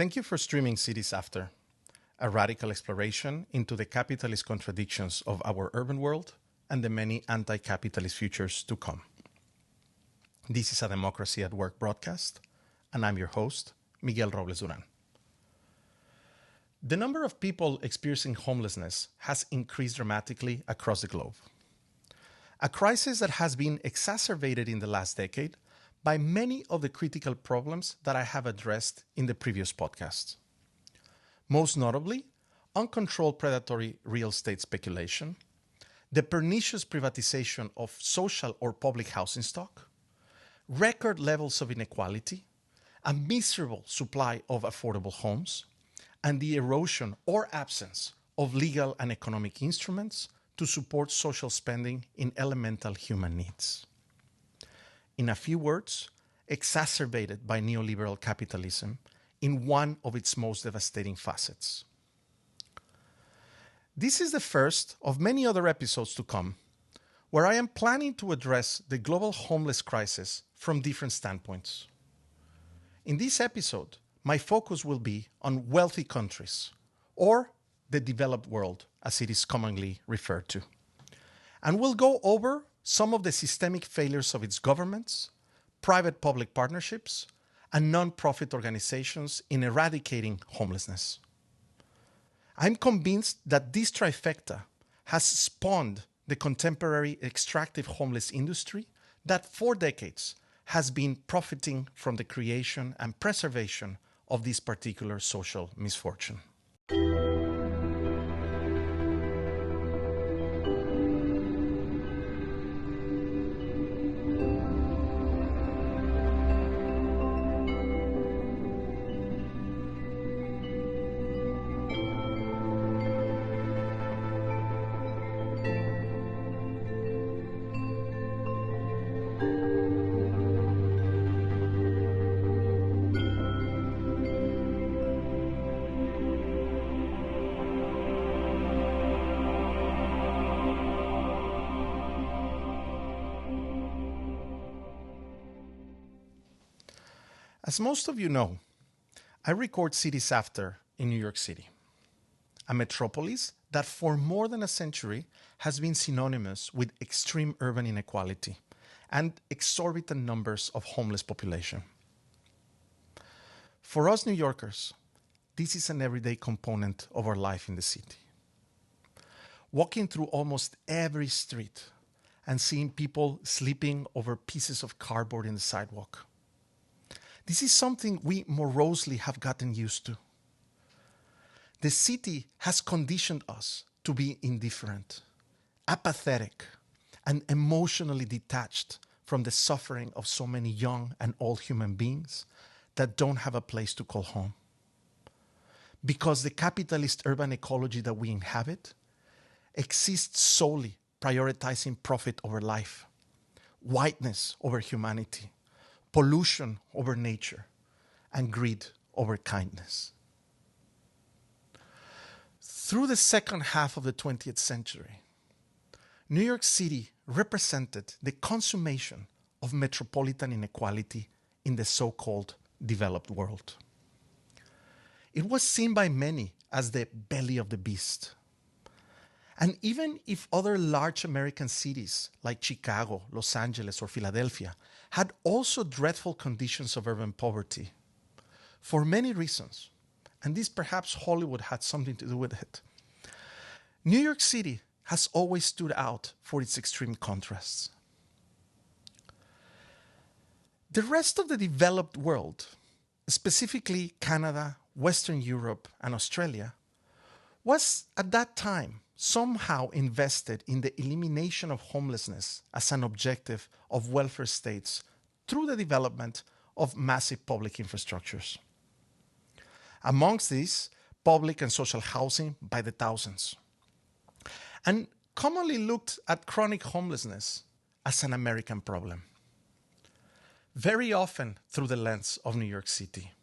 Thank you for streaming Cities After, a radical exploration into the capitalist contradictions of our urban world and the many anti-capitalist futures to come. This is a Democracy at Work broadcast, and I'm your host, Miguel Robles-Duran. The number of people experiencing homelessness has increased dramatically across the globe. A crisis that has been exacerbated in the last decade by many of the critical problems that I have addressed in the previous podcasts. Most notably, uncontrolled predatory real estate speculation, the pernicious privatization of social or public housing stock, record levels of inequality, a miserable supply of affordable homes, and the erosion or absence of legal and economic instruments to support social spending in elemental human needs. In a few words, exacerbated by neoliberal capitalism in one of its most devastating facets. This is the first of many other episodes to come, where I am planning to address the global homeless crisis from different standpoints. In this episode, my focus will be on wealthy countries, or the developed world, as it is commonly referred to. And we'll go over some of the systemic failures of its governments, private-public partnerships, and non-profit organizations in eradicating homelessness. I'm convinced that this trifecta has spawned the contemporary extractive homeless industry that for decades has been profiting from the creation and preservation of this particular social misfortune. As most of you know, I record Cities After in New York City, a metropolis that for more than a century has been synonymous with extreme urban inequality and exorbitant numbers of homeless population. For us New Yorkers, this is an everyday component of our life in the city. Walking through almost every street and seeing people sleeping over pieces of cardboard in the sidewalk. This is something we morosely have gotten used to. The city has conditioned us to be indifferent, apathetic, and emotionally detached from the suffering of so many young and old human beings that don't have a place to call home. Because the capitalist urban ecology that we inhabit exists solely prioritizing profit over life, whiteness over humanity, pollution over nature, and greed over kindness. Through the second half of the 20th century, New York City represented the consummation of metropolitan inequality in the so-called developed world. It was seen by many as the belly of the beast. And even if other large American cities like Chicago, Los Angeles, or Philadelphia had also dreadful conditions of urban poverty, for many reasons, and this perhaps Hollywood had something to do with it, New York City has always stood out for its extreme contrasts. The rest of the developed world, specifically Canada, Western Europe, and Australia, was at that time somehow invested in the elimination of homelessness as an objective of welfare states through the development of massive public infrastructures. Amongst these, public and social housing by the thousands. And commonly looked at chronic homelessness as an American problem. Very often through the lens of New York City,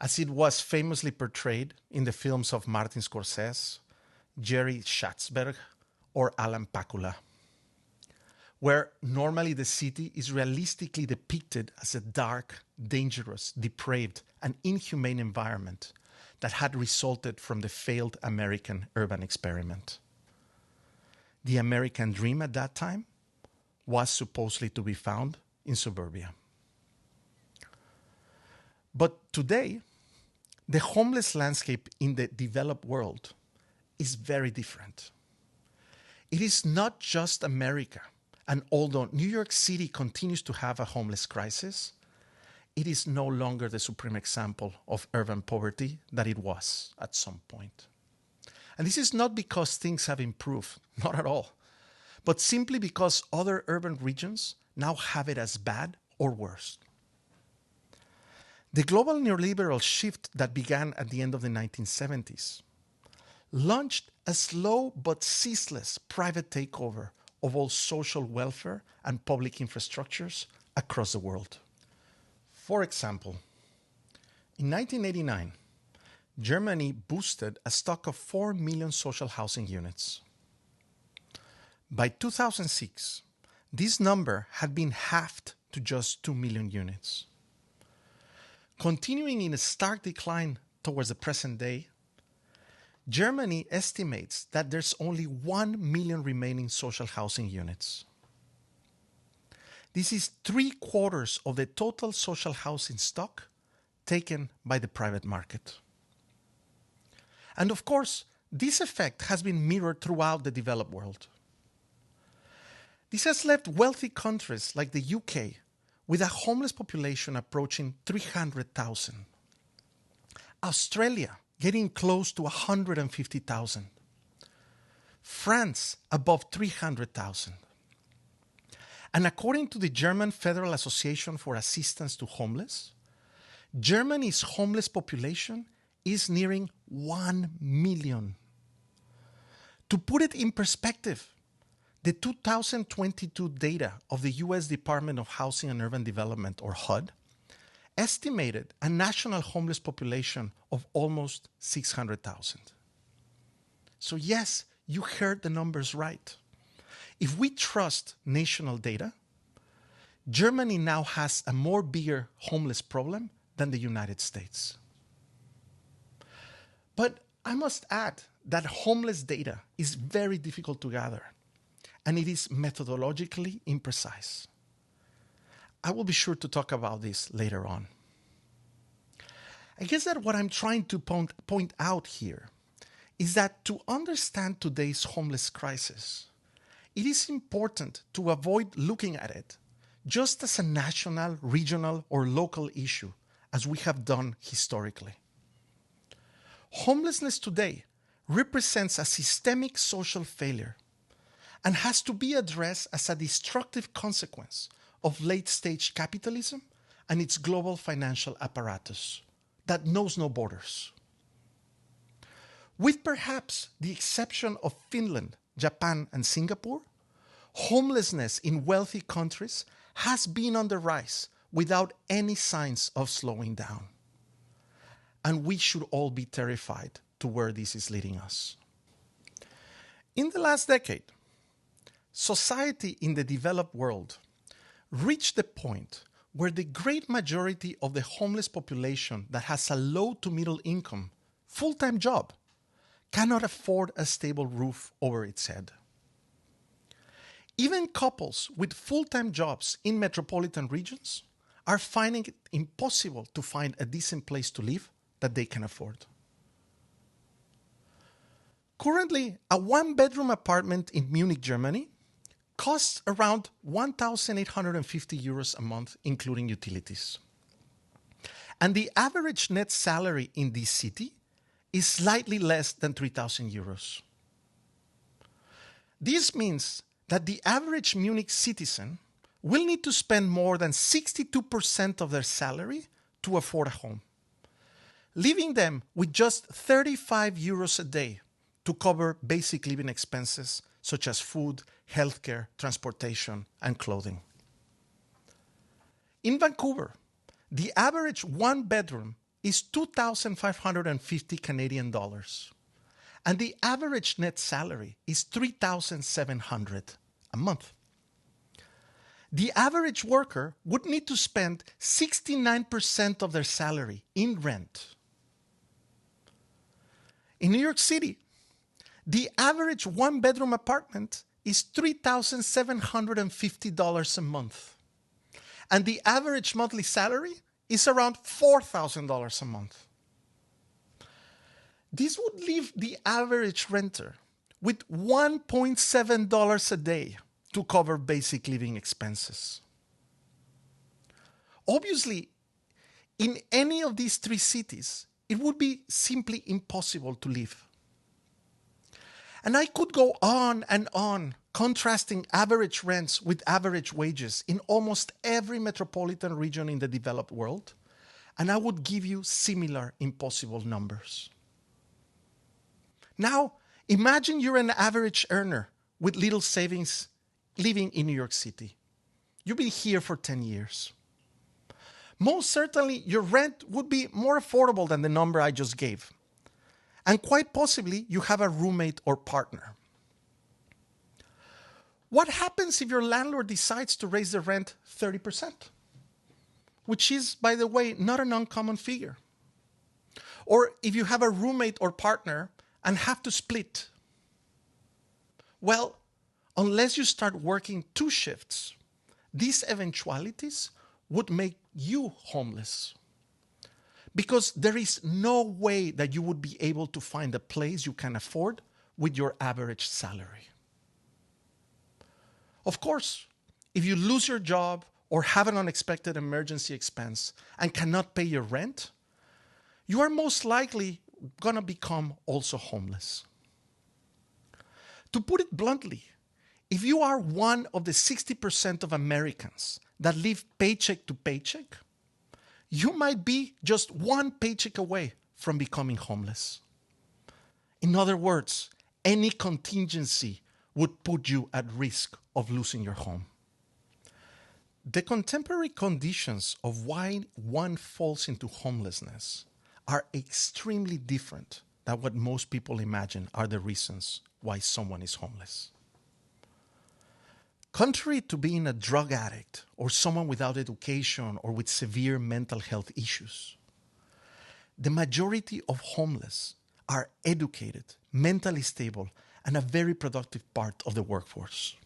as it was famously portrayed in the films of Martin Scorsese, Jerry Schatzberg, or Alan Pakula. where normally the city is realistically depicted as a dark, dangerous, depraved, and inhumane environment that had resulted from the failed American urban experiment. The American dream at that time was supposedly to be found in suburbia. But today, the homeless landscape in the developed world is very different. It is not just America, and although New York City continues to have a homeless crisis, it is no longer the supreme example of urban poverty that it was at some point. And this is not because things have improved, not at all, but simply because other urban regions now have it as bad or worse. The global neoliberal shift that began at the end of the 1970s launched a slow but ceaseless private takeover of all social welfare and public infrastructures across the world. For example, in 1989, Germany boosted a stock of 4 million social housing units. By 2006, this number had been halved to just 2 million units. Continuing in a stark decline towards the present day, Germany estimates that there's only 1 million remaining social housing units. This is 3/4 of the total social housing stock taken by the private market. And of course, this effect has been mirrored throughout the developed world. This has left wealthy countries like the UK with a homeless population approaching 300,000. Australia getting close to 150,000. France above 300,000. And according to the German Federal Association for Assistance to Homeless, Germany's homeless population is nearing 1 million. To put it in perspective, the 2022 data of the US Department of Housing and Urban Development, or HUD, estimated a national homeless population of almost 600,000. So yes, you heard the numbers right. If we trust national data, Germany now has a more bigger homeless problem than the United States. But I must add that homeless data is very difficult to gather, and it is methodologically imprecise. I will be sure to talk about this later on. I guess that what I'm trying to point out here is that to understand today's homeless crisis, it is important to avoid looking at it just as a national, regional, or local issue, as we have done historically. Homelessness today represents a systemic social failure and has to be addressed as a destructive consequence of late-stage capitalism and its global financial apparatus that knows no borders. With perhaps the exception of Finland, Japan, and Singapore, homelessness in wealthy countries has been on the rise without any signs of slowing down. And we should all be terrified to where this is leading us. In the last decade, society in the developed world reached the point where the great majority of the homeless population that has a low to middle income, full-time job, cannot afford a stable roof over its head. Even couples with full-time jobs in metropolitan regions are finding it impossible to find a decent place to live that they can afford. Currently, a one-bedroom apartment in Munich, Germany, costs around 1,850 euros a month, including utilities. And the average net salary in this city is slightly less than 3,000 euros. This means that the average Munich citizen will need to spend more than 62% of their salary to afford a home, leaving them with just 35 euros a day to cover basic living expenses such as food, healthcare, transportation, and clothing. In Vancouver, the average one bedroom is 2,550 Canadian dollars, and the average net salary is 3,700 a month. the average worker would need to spend 69% of their salary in rent. In New York City, the average one-bedroom apartment is $3,750 a month. And the average monthly salary is around $4,000 a month. This would leave the average renter with $1.7 a day to cover basic living expenses. Obviously, in any of these three cities, it would be simply impossible to live. And I could go on and on, contrasting average rents with average wages in almost every metropolitan region in the developed world, and I would give you similar impossible numbers. Now, imagine you're an average earner with little savings living in New York City. You've been here for 10 years. Most certainly, your rent would be more affordable than the number I just gave. And quite possibly, you have a roommate or partner. What happens if your landlord decides to raise the rent 30%? Which is, by the way, not an uncommon figure. Or if you have a roommate or partner and have to split. Well, unless you start working 2 shifts, these eventualities would make you homeless. Because there is no way that you would be able to find a place you can afford with your average salary. Of course, if you lose your job or have an unexpected emergency expense and cannot pay your rent, you are most likely going to become also homeless. To put it bluntly, if you are one of the 60% of Americans that live paycheck to paycheck, you might be just one paycheck away from becoming homeless. In other words, any contingency would put you at risk of losing your home. The contemporary conditions of why one falls into homelessness are extremely different than what most people imagine are the reasons why someone is homeless. Contrary to being a drug addict or someone without education or with severe mental health issues, the majority of homeless are educated, mentally stable, and a very productive part of the workforce.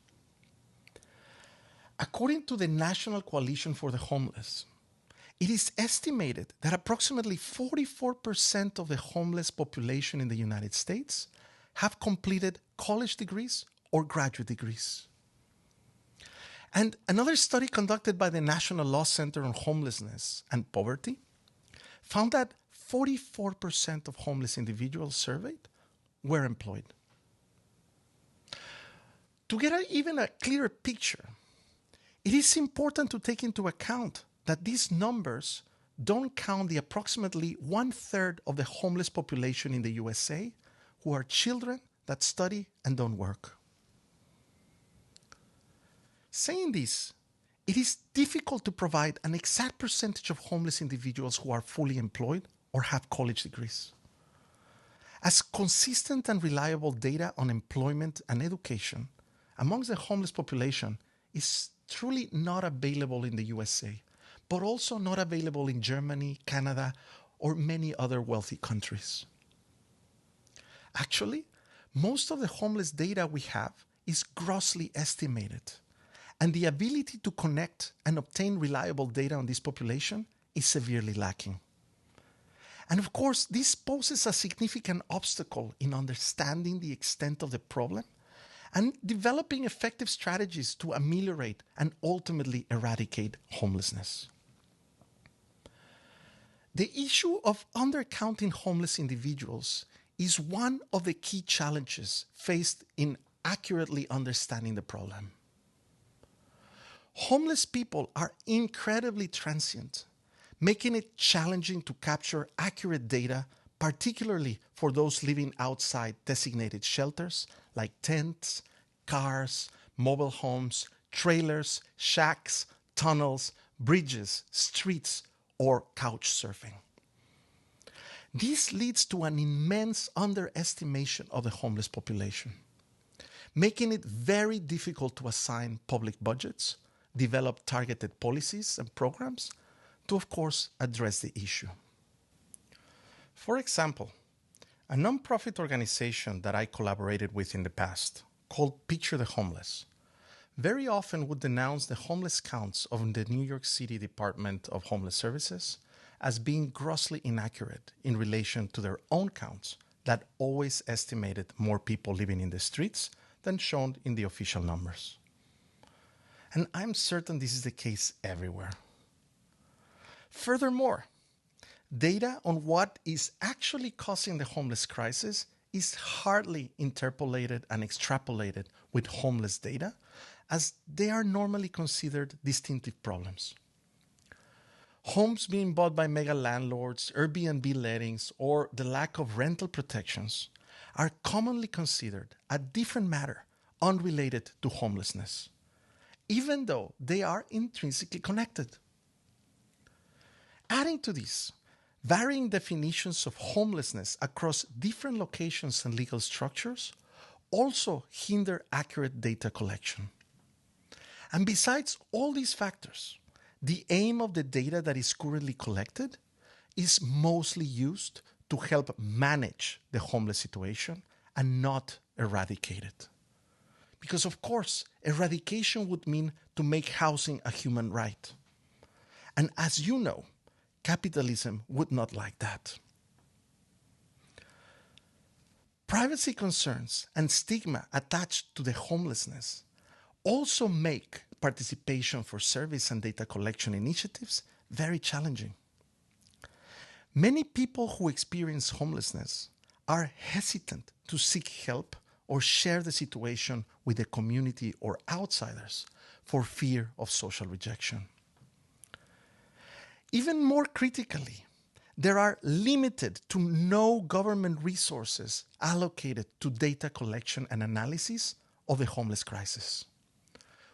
According to the National Coalition for the Homeless, it is estimated that approximately 44% of the homeless population in the United States have completed college degrees or graduate degrees. And another study conducted by the National Law Center on Homelessness and Poverty found that 44% of homeless individuals surveyed were employed. To get even a clearer picture, it is important to take into account that these numbers don't count the approximately 1/3 of the homeless population in the USA who are children that study and don't work. Saying this, it is difficult to provide an exact percentage of homeless individuals who are fully employed or have college degrees, as consistent and reliable data on employment and education amongst the homeless population is truly not available in the USA, but also not available in Germany, Canada, or many other wealthy countries. Actually, most of the homeless data we have is grossly estimated, and the ability to connect and obtain reliable data on this population is severely lacking. And of course, this poses a significant obstacle in understanding the extent of the problem and developing effective strategies to ameliorate and ultimately eradicate homelessness. The issue of undercounting homeless individuals is one of the key challenges faced in accurately understanding the problem. Homeless people are incredibly transient, making it challenging to capture accurate data, particularly for those living outside designated shelters like tents, cars, mobile homes, trailers, shacks, tunnels, bridges, streets, or couch surfing. This leads to an immense underestimation of the homeless population, making it very difficult to assign public budgets, develop targeted policies and programs to, of course, address the issue. For example, a nonprofit organization that I collaborated with in the past, called Picture the Homeless, very often would denounce the homeless counts of the New York City Department of Homeless Services as being grossly inaccurate in relation to their own counts that always estimated more people living in the streets than shown in the official numbers. And I'm certain this is the case everywhere. Furthermore, data on what is actually causing the homeless crisis is hardly interpolated and extrapolated with homeless data, as they are normally considered distinctive problems. Homes being bought by mega landlords, Airbnb lettings, or the lack of rental protections are commonly considered a different matter unrelated to homelessness, even though they are intrinsically connected. Adding to this, varying definitions of homelessness across different locations and legal structures also hinder accurate data collection. And besides all these factors, the aim of the data that is currently collected is mostly used to help manage the homeless situation and not eradicate it. Because of course, eradication would mean to make housing a human right. And as you know, capitalism would not like that. Privacy concerns and stigma attached to the homelessness also make participation for service and data collection initiatives very challenging. Many people who experience homelessness are hesitant to seek help or share the situation with the community or outsiders for fear of social rejection. Even more critically, there are limited to no government resources allocated to data collection and analysis of the homeless crisis,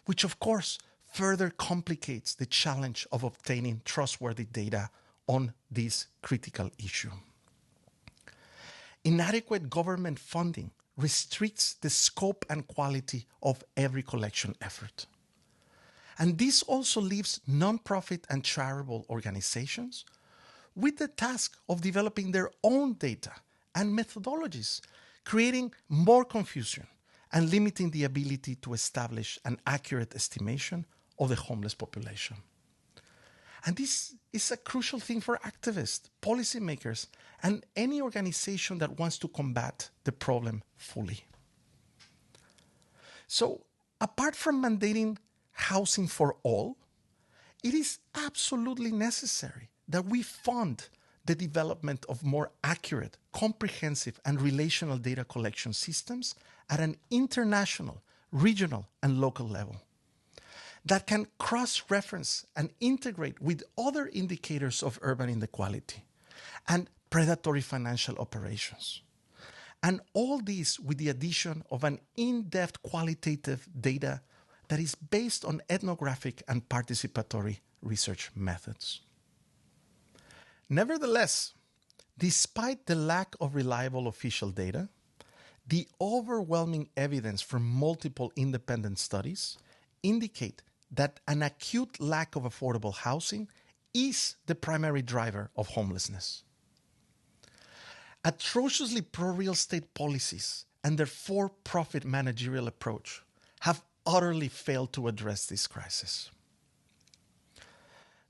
which of course further complicates the challenge of obtaining trustworthy data on this critical issue. Inadequate government funding restricts the scope and quality of every collection effort. And this also leaves nonprofit and charitable organizations with the task of developing their own data and methodologies, creating more confusion and limiting the ability to establish an accurate estimation of the homeless population. And this is a crucial thing for activists, policymakers, and any organization that wants to combat the problem fully. So, apart from mandating housing for all, it is absolutely necessary that we fund the development of more accurate, comprehensive, and relational data collection systems at an international, regional, and local level that can cross-reference and integrate with other indicators of urban inequality and predatory financial operations. And all this with the addition of an in-depth qualitative data that is based on ethnographic and participatory research methods. Nevertheless, despite the lack of reliable official data, the overwhelming evidence from multiple independent studies indicate that an acute lack of affordable housing is the primary driver of homelessness. Atrociously pro-real estate policies and their for-profit managerial approach have utterly failed to address this crisis.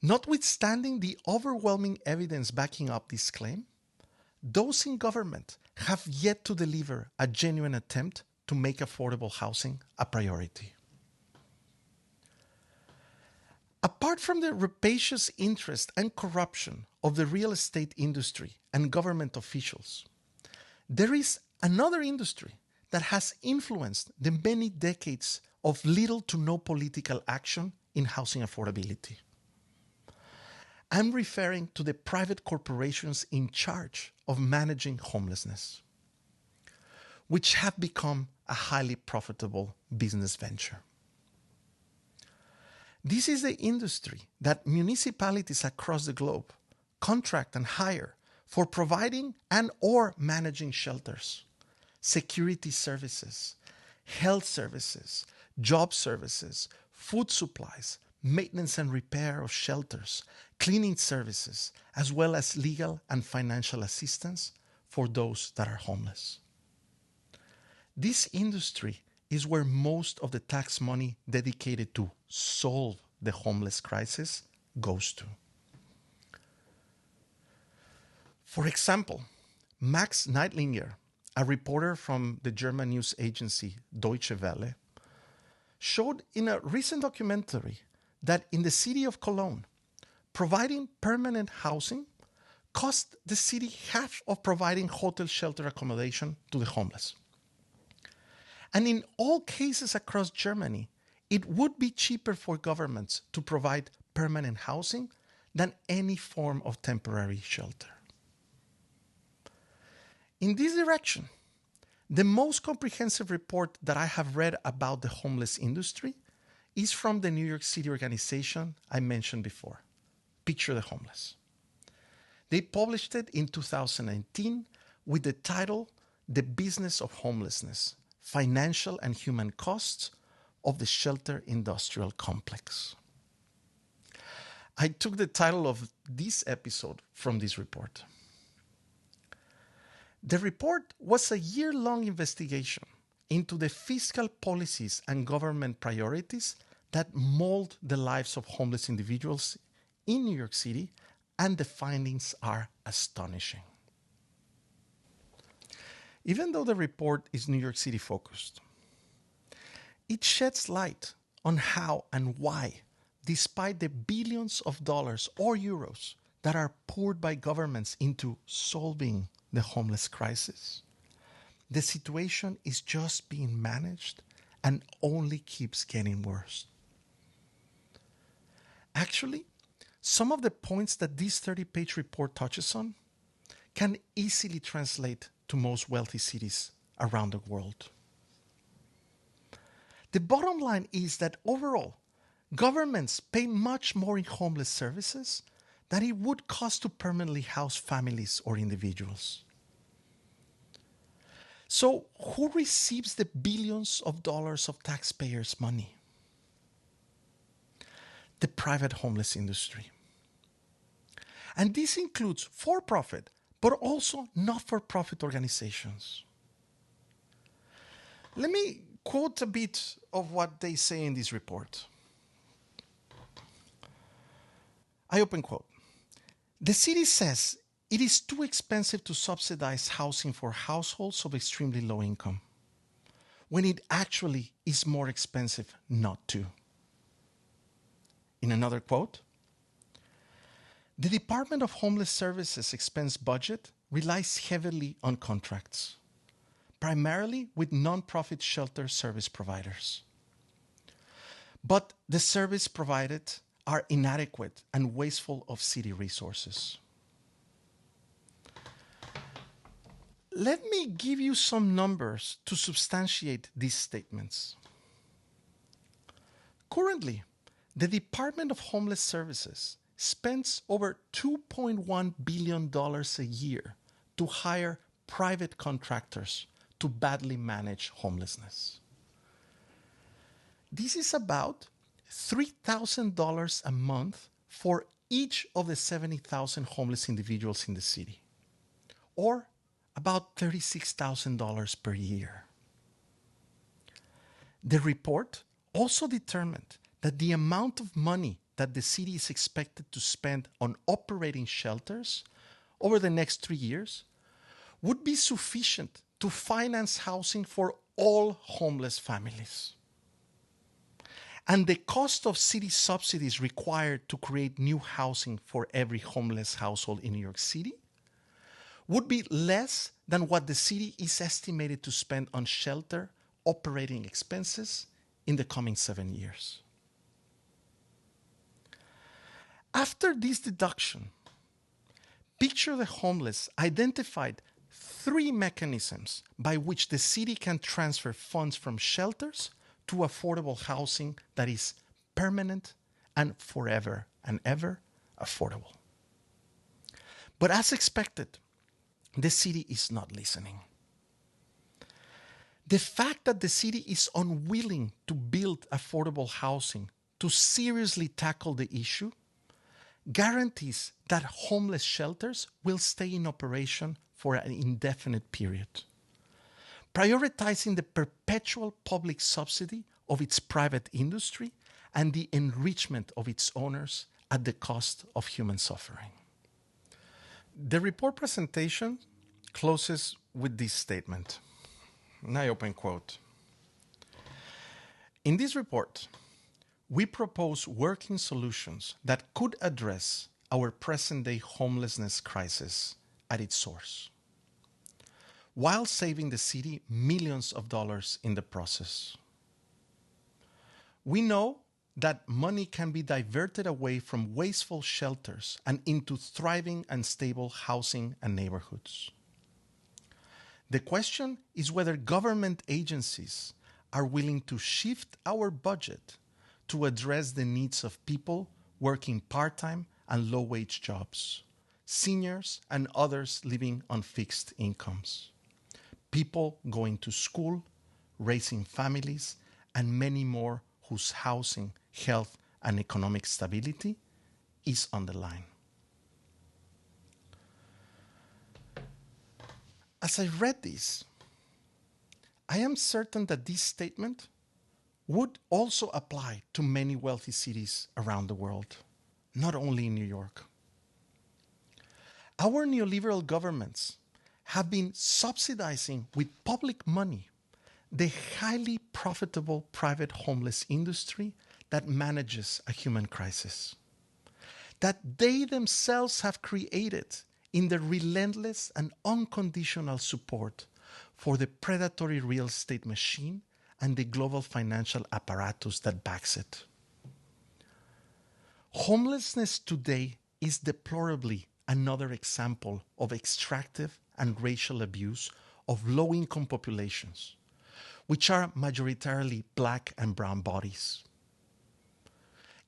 Notwithstanding the overwhelming evidence backing up this claim, those in government have yet to deliver a genuine attempt to make affordable housing a priority. Apart from the rapacious interest and corruption of the real estate industry and government officials, there is another industry that has influenced the many decades of little to no political action in housing affordability. I'm referring to the private corporations in charge of managing homelessness, which have become a highly profitable business venture. This is the industry that municipalities across the globe contract and hire for providing and or managing shelters, security services, health services, job services, food supplies, maintenance and repair of shelters, cleaning services, as well as legal and financial assistance for those that are homeless. This industry is where most of the tax money dedicated to solve the homeless crisis goes to. For example, Max Neidlinger, a reporter from the German news agency Deutsche Welle, showed in a recent documentary that in the city of Cologne, providing permanent housing cost the city half of providing hotel shelter accommodation to the homeless. And in all cases across Germany, it would be cheaper for governments to provide permanent housing than any form of temporary shelter. In this direction, the most comprehensive report that I have read about the homeless industry is from the New York City organization I mentioned before, Picture the Homeless. They published it in 2019 with the title, The Business of Homelessness, Financial and Human Costs of the Shelter Industrial Complex. I took the title of this episode from this report. The report was a year-long investigation into the fiscal policies and government priorities that mold the lives of homeless individuals in New York City, and the findings are astonishing. Even though the report is New York City focused, it sheds light on how and why, despite the billions of dollars or euros that are poured by governments into solving the homeless crisis, the situation is just being managed and only keeps getting worse. Actually, some of the points that this 30-page report touches on can easily translate to most wealthy cities around the world. The bottom line is that overall, governments pay much more in homeless services than it would cost to permanently house families or individuals. So, who receives the billions of dollars of taxpayers' money? The private homeless industry. And this includes for-profit, but also not-for-profit organizations. Let me quote a bit of what they say in this report. I open quote. The city says it is too expensive to subsidize housing for households of extremely low income, when it actually is more expensive not to. In another quote, the Department of Homeless Services expense budget relies heavily on contracts, primarily with non-profit shelter service providers. But the service provided are inadequate and wasteful of city resources. Let me give you some numbers to substantiate these statements. Currently, the Department of Homeless Services spends over $2.1 billion a year to hire private contractors to badly manage homelessness. This is about $3,000 a month for each of the 70,000 homeless individuals in the city, or about $36,000 per year. The report also determined that the amount of money that the city is expected to spend on operating shelters over the next 3 years would be sufficient to finance housing for all homeless families. And the cost of city subsidies required to create new housing for every homeless household in New York City would be less than what the city is estimated to spend on shelter operating expenses in the coming 7 years. After this deduction, Picture the Homeless identified 3 mechanisms by which the city can transfer funds from shelters to affordable housing that is permanent and forever and ever affordable. But as expected, the city is not listening. The fact that the city is unwilling to build affordable housing to seriously tackle the issue guarantees that homeless shelters will stay in operation for an indefinite period, prioritizing the perpetual public subsidy of its private industry and the enrichment of its owners at the cost of human suffering. The report presentation closes with this statement, and I open quote. In this report, we propose working solutions that could address our present-day homelessness crisis at its source, while saving the city millions of dollars in the process. We know that money can be diverted away from wasteful shelters and into thriving and stable housing and neighborhoods. The question is whether government agencies are willing to shift our budget to address the needs of people working part-time and low-wage jobs, seniors and others living on fixed incomes, people going to school, raising families, and many more whose housing, health, and economic stability is on the line. As I read this, I am certain that this statement would also apply to many wealthy cities around the world, not only in New York. Our neoliberal governments have been subsidizing with public money the highly profitable private homeless industry that manages a human crisis, that they themselves have created in their relentless and unconditional support for the predatory real estate machine and the global financial apparatus that backs it. Homelessness today is deplorably another example of extractive and racial abuse of low-income populations, which are majoritarily black and brown bodies.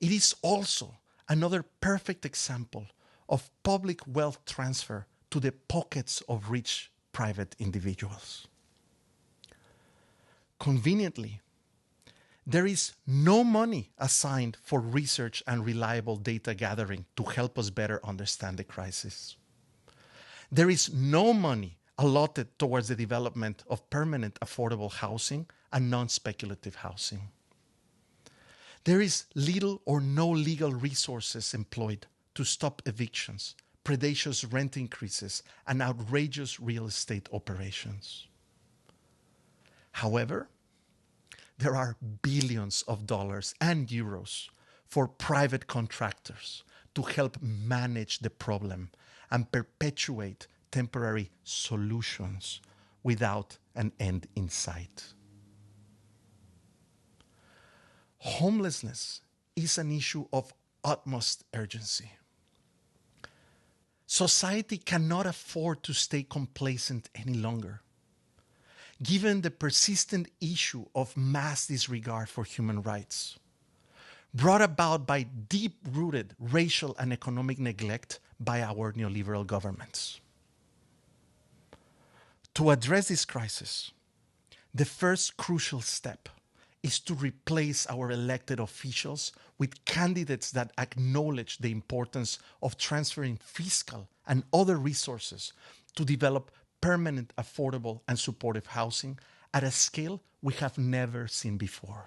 It is also another perfect example of public wealth transfer to the pockets of rich private individuals. Conveniently, there is no money assigned for research and reliable data gathering to help us better understand the crisis. There is no money allotted towards the development of permanent affordable housing and non-speculative housing. There is little or no legal resources employed to stop evictions, predacious rent increases, and outrageous real estate operations. However, there are billions of dollars and euros for private contractors to help manage the problem and perpetuate temporary solutions without an end in sight. Homelessness is an issue of utmost urgency. Society cannot afford to stay complacent any longer, given the persistent issue of mass disregard for human rights, brought about by deep-rooted racial and economic neglect by our neoliberal governments. To address this crisis, the first crucial step is to replace our elected officials with candidates that acknowledge the importance of transferring fiscal and other resources to develop permanent, affordable, and supportive housing at a scale we have never seen before.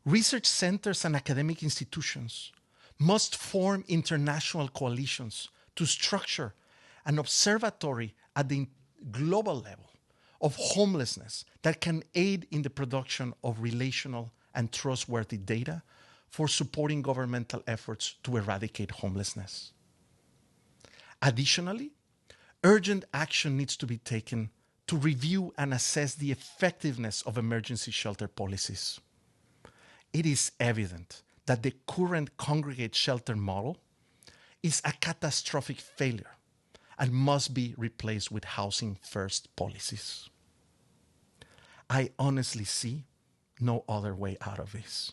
Research centers and academic institutions must form international coalitions to structure an observatory at the global level of homelessness that can aid in the production of relational and trustworthy data for supporting governmental efforts to eradicate homelessness. Additionally, urgent action needs to be taken to review and assess the effectiveness of emergency shelter policies. It is evident that the current congregate shelter model is a catastrophic failure and must be replaced with housing first policies. I honestly see no other way out of this.